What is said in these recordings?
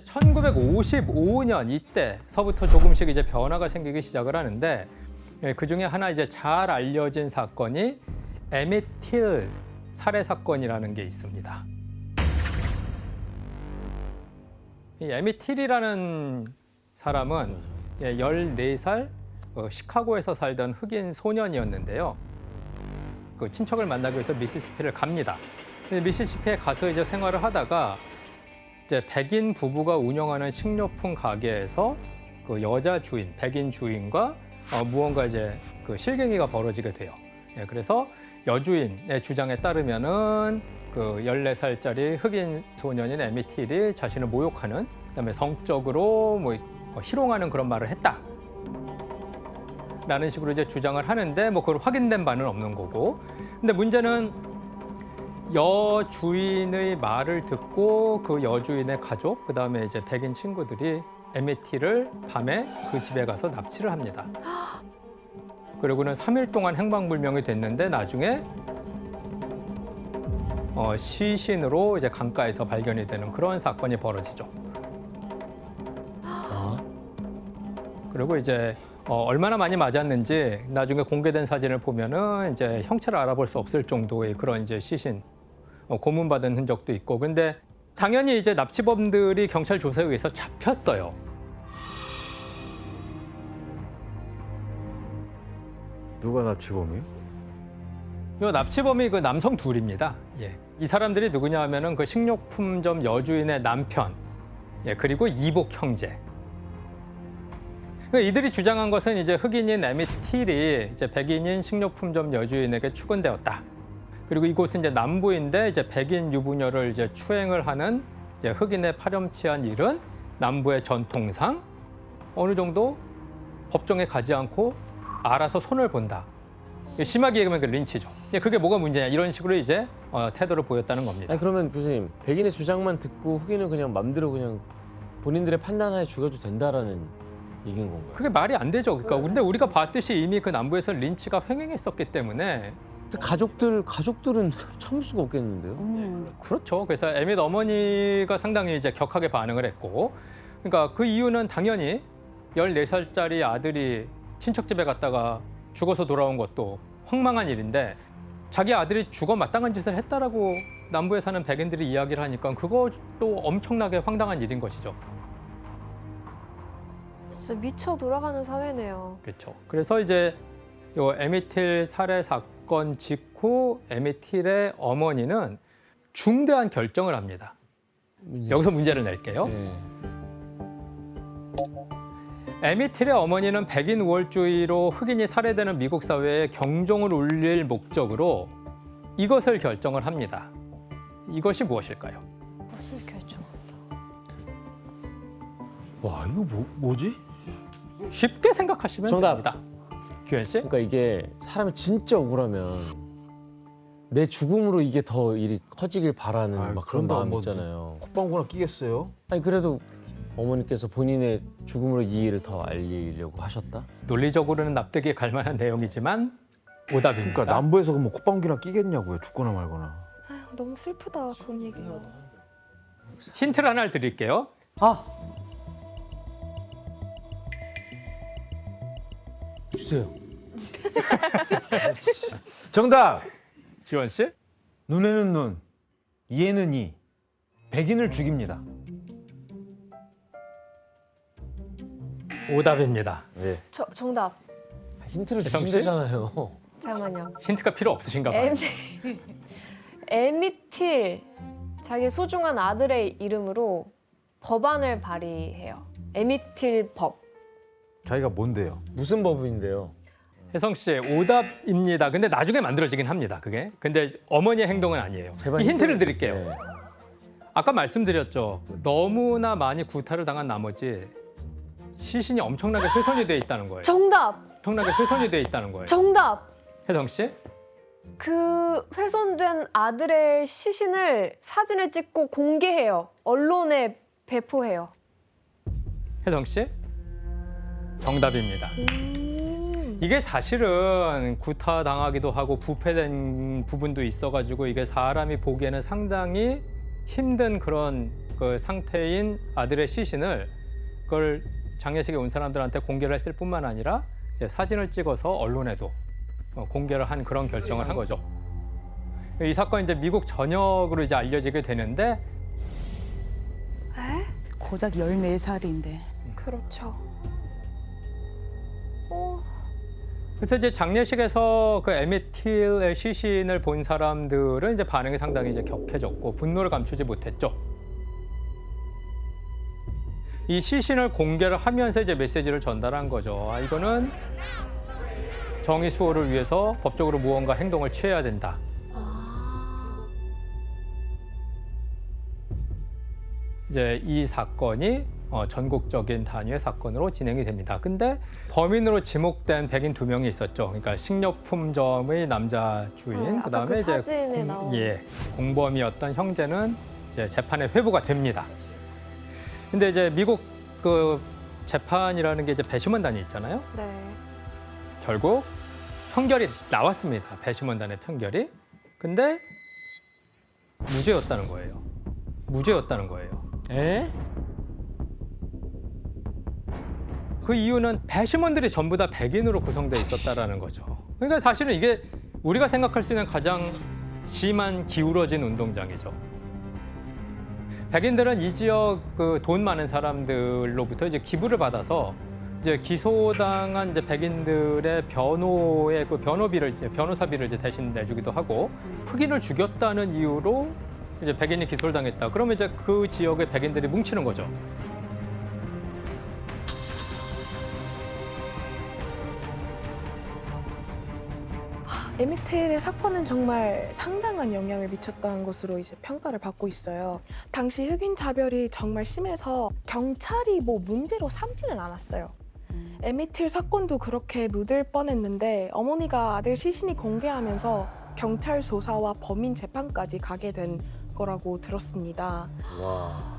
1955년 이때서부터 조금씩 이제 변화가 생기기 시작을 하는데 그 중에 하나 이제 잘 알려진 사건이 에밋 틸 살해 사건이라는 게 있습니다. 이 에밋 틸이라는 사람은 14살 시카고에서 살던 흑인 소년이었는데요. 그 친척을 만나기 위해서 미시시피를 갑니다. 미시시피에 가서 이제 생활을 하다가 이제 백인 부부가 운영하는 식료품 가게에서 그 여자 주인, 백인 주인과 무언가 이제 그 실갱이가 벌어지게 돼요. 그래서 여주인의 주장에 따르면은 그 14살짜리 흑인 소년인 에밋 틸이 자신을 모욕하는, 그다음에 성적으로 희롱하는 그런 말을 했다. 라는 식으로 이제 주장을 하는데 그걸 확인된 바는 없는 거고. 근데 문제는 여주인의 말을 듣고 그 여주인의 가족, 그다음에 이제 백인 친구들이 에밋 틸을 밤에 그 집에 가서 납치를 합니다. 그리고는 3일 동안 행방불명이 됐는데 나중에 시신으로 이제 강가에서 발견이 되는 그런 사건이 벌어지죠. 그리고 이제 얼마나 많이 맞았는지 나중에 공개된 사진을 보면은 이제 형체를 알아볼 수 없을 정도의 그런 이제 시신 고문받은 흔적도 있고. 근데 당연히 이제 납치범들이 경찰 조사에 의해서 잡혔어요. 누가 납치범이에요? 이 납치범이 그 남성 둘입니다. 이 사람들이 누구냐 하면은 그 식료품점 여주인의 남편, 그리고 이복 형제. 이들이 주장한 것은 이제 흑인인 에밋 틸이 이제 백인인 식료품점 여주인에게 추근되었다. 그리고 이곳은 이제 남부인데 이제 백인 유부녀를 이제 추행을 하는 이제 흑인의 파렴치한 일은 남부의 전통상 어느 정도 법정에 가지 않고 알아서 손을 본다. 심하게 얘기하면 그 린치죠. 그게 뭐가 문제냐 이런 식으로 이제 태도를 보였다는 겁니다. 아니 그러면 교수님 백인의 주장만 듣고 흑인은 그냥 맘대로 그냥 본인들의 판단하에 죽여도 된다라는 얘기인 건가요? 그게 말이 안 되죠. 그러니까 근데 우리가 봤듯이 이미 그 남부에서 린치가 횡행했었기 때문에. 근데 가족들은 참을 수가 없겠는데요? 그렇죠. 그래서 에밋 어머니가 상당히 이제 격하게 반응을 했고, 그러니까 그 이유는 당연히 14살짜리 아들이 친척집에 갔다가 죽어서 돌아온 것도 황망한 일인데 자기 아들이 죽어 마땅한 짓을 했다라고 남부에 사는 백인들이 이야기를 하니까 그것도 엄청나게 황당한 일인 것이죠. 진짜 미쳐 돌아가는 사회네요. 그렇죠. 그래서 이제 요 에밋 틸 살해 사건 직후 에밋 틸의 어머니는 중대한 결정을 합니다. 여기서 문제를 낼게요. 네. 에밋 틸의 어머니는 백인 우월주의로 흑인이 살해되는 미국 사회에 경종을 울릴 목적으로 이것을 결정을 합니다. 이것이 무엇일까요? 무슨 결정한다. 와, 이거 뭐지? 쉽게 생각하시면 정답. 됩니다. 규현 씨? 그러니까 이게 사람이 진짜 억울하면 내 죽음으로 이게 더 일이 커지길 바라는 아유, 막 그런 그런다고 마음 뭐 있잖아요. 콧방구나 끼겠어요? 아니 그래도 어머니께서 본인의 죽음으로 이 일을 더 알리려고 하셨다? 논리적으로는 납득이 갈 만한 내용이지만 오답입니다. 그러니까 남부에서 뭐 콧방귀나 끼겠냐고요, 죽거나 말거나. 아휴, 너무 슬프다 그런 얘기. 힌트를 하나 드릴게요. 주세요. 정답! 지원 씨? 눈에는 눈, 이에는 이. 백인을 죽입니다. 오답입니다. 네. 정답. 힌트를 혜성 씨? 주신다잖아요. 잠깐만요. 힌트가 필요 없으신가 봐요. 에밋 틸 자기 소중한 아들의 이름으로 법안을 발의해요. 에밋 틸 법. 자기가 뭔데요? 무슨 법인데요? 혜성 씨, 오답입니다. 근데 나중에 만들어지긴 합니다, 그게. 근데 어머니의 행동은 아니에요. 제발 이 힌트를 드릴게요. 네. 아까 말씀드렸죠. 너무나 많이 구타를 당한 나머지 시신이 엄청나게 훼손이 돼 있다는 거예요. 정답. 엄청나게 훼손이 돼 있다는 거예요. 정답. 혜성 씨? 그 훼손된 아들의 시신을 사진을 찍고 공개해요. 언론에 배포해요. 혜성 씨? 정답입니다. 이게 사실은 구타당하기도 하고 부패된 부분도 있어가지고 이게 사람이 보기에는 상당히 힘든 그런 그 상태인 아들의 시신을 그걸 장례식에 온 사람들한테 공개를 했을 뿐만 아니라 이제 사진을 찍어서 언론에도 공개를 한 그런 결정을 한 거죠. 이 사건이 이제 미국 전역으로 이제 알려지게 되는데 고작 14살인데. 그렇죠. 그래서 이제 장례식에서 그 에밋 틸의 시신을 본 사람들은 이제 반응이 상당히 이제 격해졌고 분노를 감추지 못했죠. 이 시신을 공개를 하면서 이제 메시지를 전달한 거죠. 아, 이거는 정의 수호를 위해서 법적으로 무언가 행동을 취해야 된다. 이제 이 사건이 전국적인 단위의 사건으로 진행이 됩니다. 근데 범인으로 지목된 백인 2명이 있었죠. 그러니까 식료품점의 남자 주인, 아까 그 이제 사진에 나온. 공범이었던 형제는 이제 재판에 회부가 됩니다. 근데 이제 미국 그 재판이라는 게 이제 배심원단이 있잖아요. 네. 결국 판결이 나왔습니다. 배심원단의 판결이. 근데 무죄였다는 거예요. 무죄였다는 거예요. 에? 그 이유는 배심원들이 전부 다 백인으로 구성돼 있었다라는 거죠. 그러니까 사실은 이게 우리가 생각할 수 있는 가장 심한 기울어진 운동장이죠. 백인들은 이 지역 그 돈 많은 사람들로부터 이제 기부를 받아서 이제 기소당한 이제 백인들의 변호의 그 변호비를 이제 변호사비를 이제 대신 내주기도 하고 흑인을 죽였다는 이유로 이제 백인이 기소를 당했다. 그러면 이제 그 지역의 백인들이 뭉치는 거죠. 에미틀의 사건은 정말 상당한 영향을 미쳤다는 것으로 이제 평가를 받고 있어요. 당시 흑인 차별이 정말 심해서 경찰이 뭐 문제로 삼지는 않았어요. 에미틀 사건도 그렇게 묻을 뻔했는데 어머니가 아들 시신이 공개하면서 경찰 조사와 범인 재판까지 가게 된 거라고 들었습니다. 와.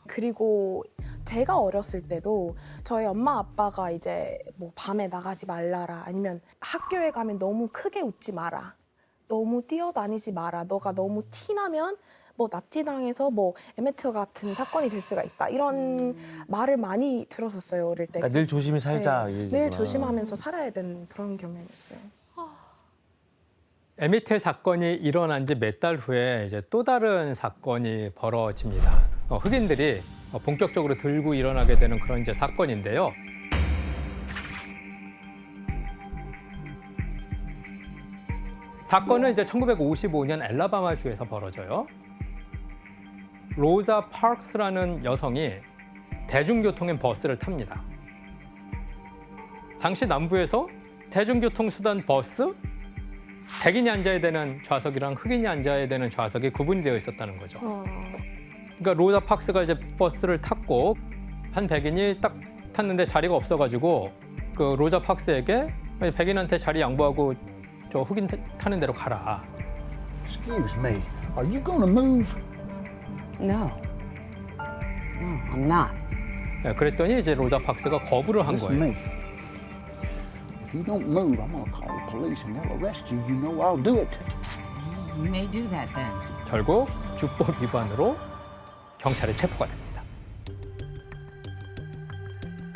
그리고 제가 어렸을 때도 저희 엄마 아빠가 이제 뭐 밤에 나가지 말라라 아니면 학교에 가면 너무 크게 웃지 마라 너무 뛰어다니지 마라 너가 너무 티나면 뭐 납치당해서 뭐 에메트 같은 사건이 될 수가 있다 이런 말을 많이 들었었어요 어릴 때. 그러니까 늘 조심히 살자. 이 늘 얘기구나. 조심하면서 살아야 되는 그런 경향이었어요. 에미텔 사건이 일어난 지 몇 달 후에 이제 또 다른 사건이 벌어집니다. 흑인들이 본격적으로 들고 일어나게 되는 그런 이제 사건인데요. 사건은 이제 1955년 엘라바마주에서 벌어져요. 로자 파크스라는 여성이 대중교통인 버스를 탑니다. 당시 남부에서 대중교통 수단 버스, 백인이 앉아야 되는 좌석이랑 흑인이 앉아야 되는 좌석이 구분되어 있었다는 거죠. 그러니까 로자 파크스가 이제 버스를 탔고 한 백인이 딱 탔는데 자리가 없어가지고 그 로자 파크스에게 백인한테 자리 양보하고 저 흑인 타는 대로 가라. Excuse me, are you gonna move? No. No, I'm not. 그랬더니 이제 로자 파크스가 거부를 한 Listen 거예요. me. If you don't move, I'm gonna call the police and they'll arrest you. You know I'll do it. You may do that then. 결국 주법 위반으로 경찰에 체포가 됩니다.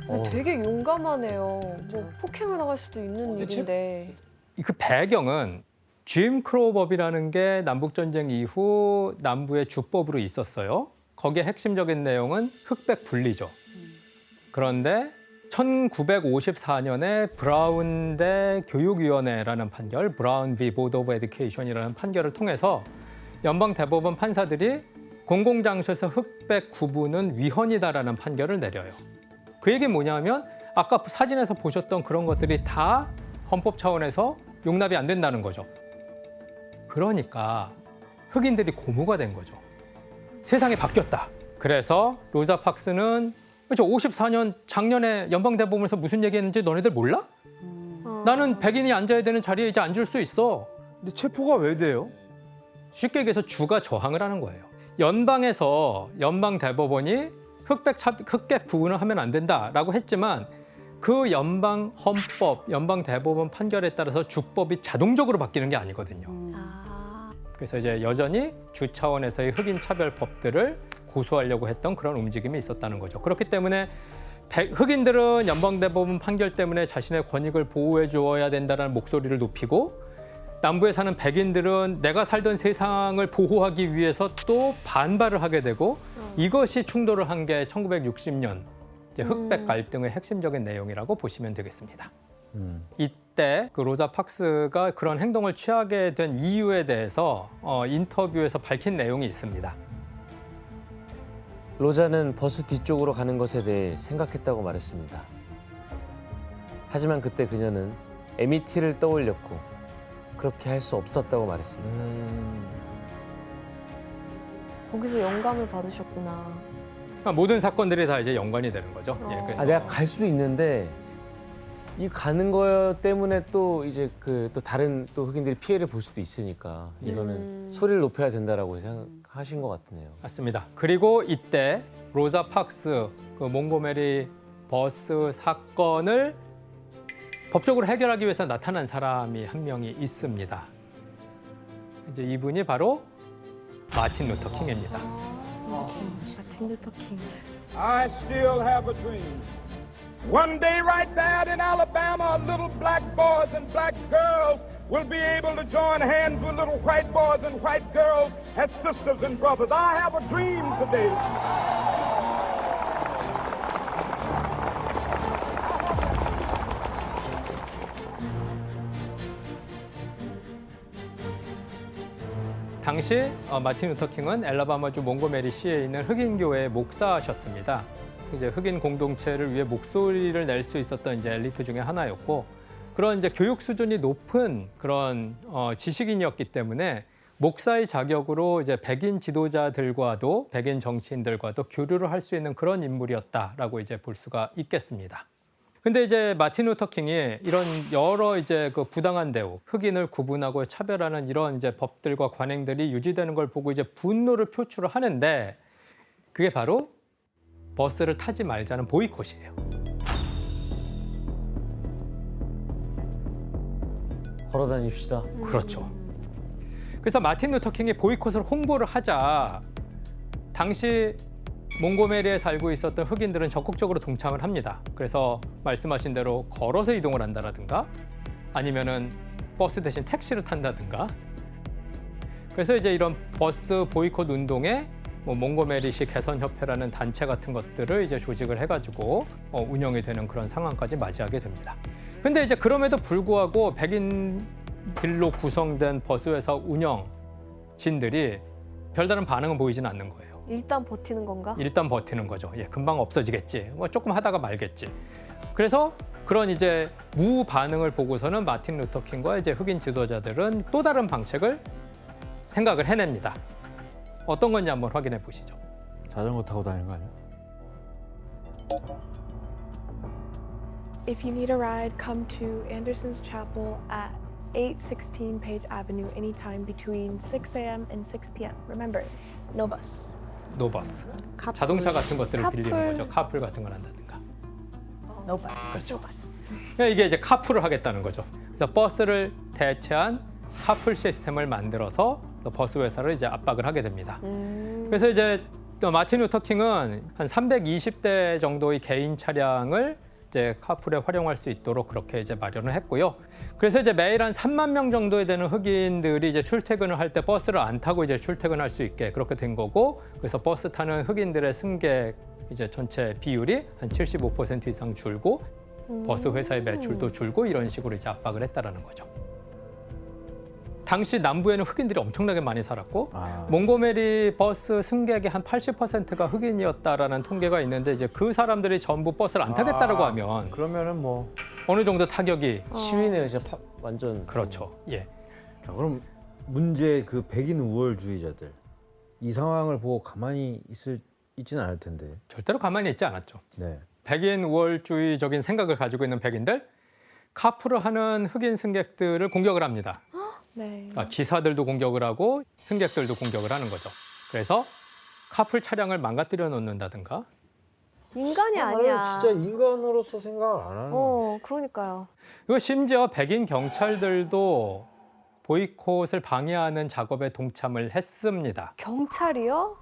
근데 되게 용감하네요. 뭐 폭행을 나갈 수도 있는 일인데. 그 배경은 짐 크로우 법이라는 게 남북 전쟁 이후 남부의 주법으로 있었어요. 거기에 핵심적인 내용은 흑백 분리죠. 그런데 1954년에 브라운대 교육위원회라는 판결, 브라운 v 보드 오브 에듀케이션이라는 판결을 통해서 연방 대법원 판사들이 공공장소에서 흑백 구분은 위헌이다라는 판결을 내려요. 그 얘기는 뭐냐면 아까 사진에서 보셨던 그런 것들이 다 헌법 차원에서 용납이 안 된다는 거죠. 그러니까 흑인들이 고무가 된 거죠. 세상이 바뀌었다. 그래서 로자 파크스는 54년 작년에 연방대법원에서 무슨 얘기했는지 너네들 몰라? 나는 백인이 앉아야 되는 자리에 이제 앉을 수 있어. 근데 체포가 왜 돼요? 쉽게 얘기해서 주가 저항을 하는 거예요. 연방에서 연방대법원이 흑백 부분을 하면 안 된다라고 했지만 그 연방 헌법, 연방 대법원 판결에 따라서 주법이 자동적으로 바뀌는 게 아니거든요. 그래서 이제 여전히 주 차원에서의 흑인 차별법들을 고수하려고 했던 그런 움직임이 있었다는 거죠. 그렇기 때문에 흑인들은 연방대법원 판결 때문에 자신의 권익을 보호해 주어야 된다는 목소리를 높이고 남부에 사는 백인들은 내가 살던 세상을 보호하기 위해서 또 반발을 하게 되고 이것이 충돌을 한 게 1960년 이제 흑백 갈등의 핵심적인 내용이라고 보시면 되겠습니다. 이때 그 로자 팍스가 그런 행동을 취하게 된 이유에 대해서 인터뷰에서 밝힌 내용이 있습니다. 로자는 버스 뒤쪽으로 가는 것에 대해 생각했다고 말했습니다. 하지만 그때 그녀는 에미티를 떠올렸고 그렇게 할 수 없었다고 말했습니다. 거기서 영감을 받으셨구나. 그러니까 모든 사건들이 다 이제 연관이 되는 거죠. 예, 그래서 내가 갈 수도 있는데 이 가는 거 때문에 또 이제 또 다른 또 흑인들이 피해를 볼 수도 있으니까 이거는 소리를 높여야 된다라고 생각하신 것 같네요. 맞습니다. 그리고 이때 로자 팍스 그 몽고메리 버스 사건을 법적으로 해결하기 위해서 나타난 사람이 한 명이 있습니다. 이제 이분이 바로 마틴 루터 킹입니다. 마틴 루터 킹. I still have a dream. One day right there in Alabama, little black boys and black girls will be able to join hands with little white boys and white girls as sisters and brothers. I have a dream today. 당시 마틴 루터 킹은 엘라바마주 몽고메리시에 있는 흑인 교회의 목사셨습니다. 이제 흑인 공동체를 위해 목소리를 낼 수 있었던 이제 엘리트 중에 하나였고 그런 이제 교육 수준이 높은 그런 지식인이었기 때문에 목사의 자격으로 이제 백인 지도자들과도 백인 정치인들과도 교류를 할 수 있는 그런 인물이었다라고 이제 볼 수가 있겠습니다. 근데 이제 마틴 루터 킹이 이런 여러 이제 그 부당한 대우, 흑인을 구분하고 차별하는 이런 이제 법들과 관행들이 유지되는 걸 보고 이제 분노를 표출을 하는데 그게 바로 버스를 타지 말자는 보이콧이에요. 걸어 다닙시다. 그렇죠. 그래서 마틴 루터 킹이 보이콧을 홍보를 하자 당시 몽고메리에 살고 있었던 흑인들은 적극적으로 동참을 합니다. 그래서 말씀하신 대로 걸어서 이동을 한다라든가 아니면은 버스 대신 택시를 탄다든가. 그래서 이제 이런 버스 보이콧 운동에 뭐 몽고메리시 개선협회라는 단체 같은 것들을 이제 조직을 해가지고 운영이 되는 그런 상황까지 맞이하게 됩니다. 근데 이제 그럼에도 불구하고 백인들로 구성된 버스회사 운영진들이 별다른 반응은 보이지는 않는 거예요. 일단 버티는 건가? 일단 버티는 거죠. 예, 금방 없어지겠지. 뭐 조금 하다가 말겠지. 그래서 그런 이제 무반응을 보고서는 마틴 루터 킹과 이제 흑인 지도자들은 또 다른 방책을 생각을 해냅니다. 어떤 건지 한번 확인해 보시죠. 자전거 타고 다니는 거 아니야? If you need a ride, come to Anderson's Chapel at 816 Page Avenue anytime between 6 a.m. and 6 p.m. Remember, no bus. 노버스. 카풀. 자동차 같은 것들을 카풀. 빌리는 거죠. 카풀 같은 걸 한다든가. 노버스. 그러니까 이게 이제 카풀을 하겠다는 거죠. 그래서 버스를 대체한 카풀 시스템을 만들어서 버스 회사를 이제 압박을 하게 됩니다. 그래서 이제 또 마틴 루터 킹은 한 320대 정도의 개인 차량을 이제 카풀에 활용할 수 있도록 그렇게 이제 마련을 했고요. 그래서 이제 매일 한 3만 명 정도에 되는 흑인들이 이제 출퇴근을 할 때 버스를 안 타고 이제 출퇴근할 수 있게 그렇게 된 거고, 그래서 버스 타는 흑인들의 승객 이제 전체 비율이 한 75% 이상 줄고 버스 회사의 매출도 줄고 이런 식으로 이제 압박을 했다라는 거죠. 당시 남부에는 흑인들이 엄청나게 많이 살았고 몽고메리 버스 승객의 한 80%가 흑인이었다라는 통계가 있는데 이제 그 사람들이 전부 버스를 안 타겠다라고 하면 그러면은 뭐 어느 정도 타격이 시위네요, 진짜 완전. 그렇죠. 예. 자, 그럼 문제 그 백인 우월주의자들 이 상황을 보고 가만히 있지는 않을 텐데. 절대로 가만히 있지 않았죠. 네. 백인 우월주의적인 생각을 가지고 있는 백인들, 카풀을 하는 흑인 승객들을 공격을 합니다. 네. 그러니까 기사들도 공격을 하고 승객들도 공격을 하는 거죠. 그래서 카풀 차량을 망가뜨려 놓는다든가. 인간이 아니야. 진짜 인간으로서 생각을 안 하는 거야. 그러니까요. 그리고 심지어 백인 경찰들도 보이콧을 방해하는 작업에 동참을 했습니다. 경찰이요?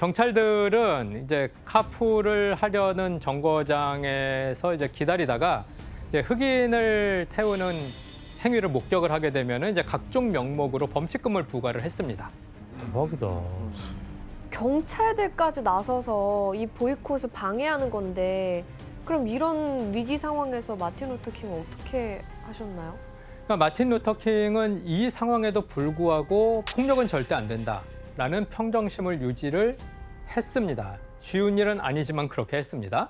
경찰들은 이제 카풀을 하려는 정거장에서 이제 기다리다가 이제 흑인을 태우는 행위를 목격을 하게 되면 이제 각종 명목으로 범칙금을 부과를 했습니다. 대박이다. 경찰들까지 나서서 이 보이콧을 방해하는 건데 그럼 이런 위기 상황에서 마틴 루터 킹은 어떻게 하셨나요? 그러니까 마틴 루터 킹은 이 상황에도 불구하고 폭력은 절대 안 된다라는 평정심을 유지를 했습니다. 쉬운 일은 아니지만 그렇게 했습니다.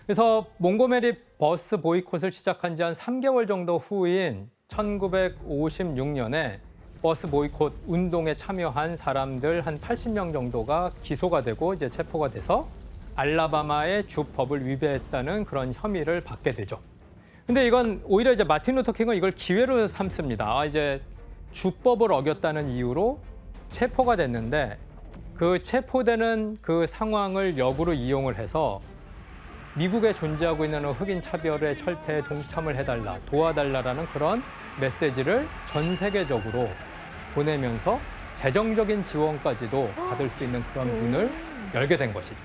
그래서 몽고메리 버스 보이콧을 시작한 지 한 3개월 정도 후인 1956년에 버스 보이콧 운동에 참여한 사람들 한 80명 정도가 기소가 되고 이제 체포가 돼서 알라바마의 주법을 위배했다는 그런 혐의를 받게 되죠. 근데 이건 오히려 이제 마틴 루터 킹은 이걸 기회로 삼습니다. 이제 주법을 어겼다는 이유로 체포가 됐는데 그 체포되는 그 상황을 역으로 이용을 해서 미국에 존재하고 있는 흑인 차별의 철폐에 동참을 해달라, 도와달라라는 그런 메시지를 전 세계적으로 보내면서 재정적인 지원까지도 받을 수 있는 그런 문을 열게 된 것이죠.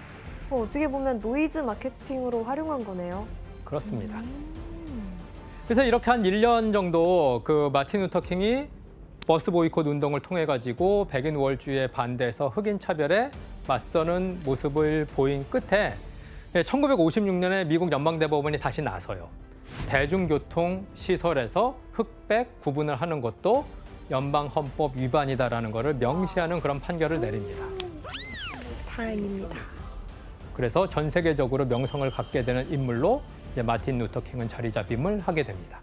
어떻게 보면 노이즈 마케팅으로 활용한 거네요. 그렇습니다. 그래서 이렇게 한 1년 정도 그 마틴 루터 킹이 버스 보이콧 운동을 통해 가지고 백인 우월주의에 반대해서 흑인 차별에 맞서는 모습을 보인 끝에 1956년에 미국 연방대법원이 다시 나서요. 대중교통 시설에서 흑백 구분을 하는 것도 연방헌법 위반이다라는 것을 명시하는 그런 판결을 내립니다. 다행입니다. 그래서 전 세계적으로 명성을 갖게 되는 인물로 이제 마틴 루터 킹은 자리 잡임을 하게 됩니다.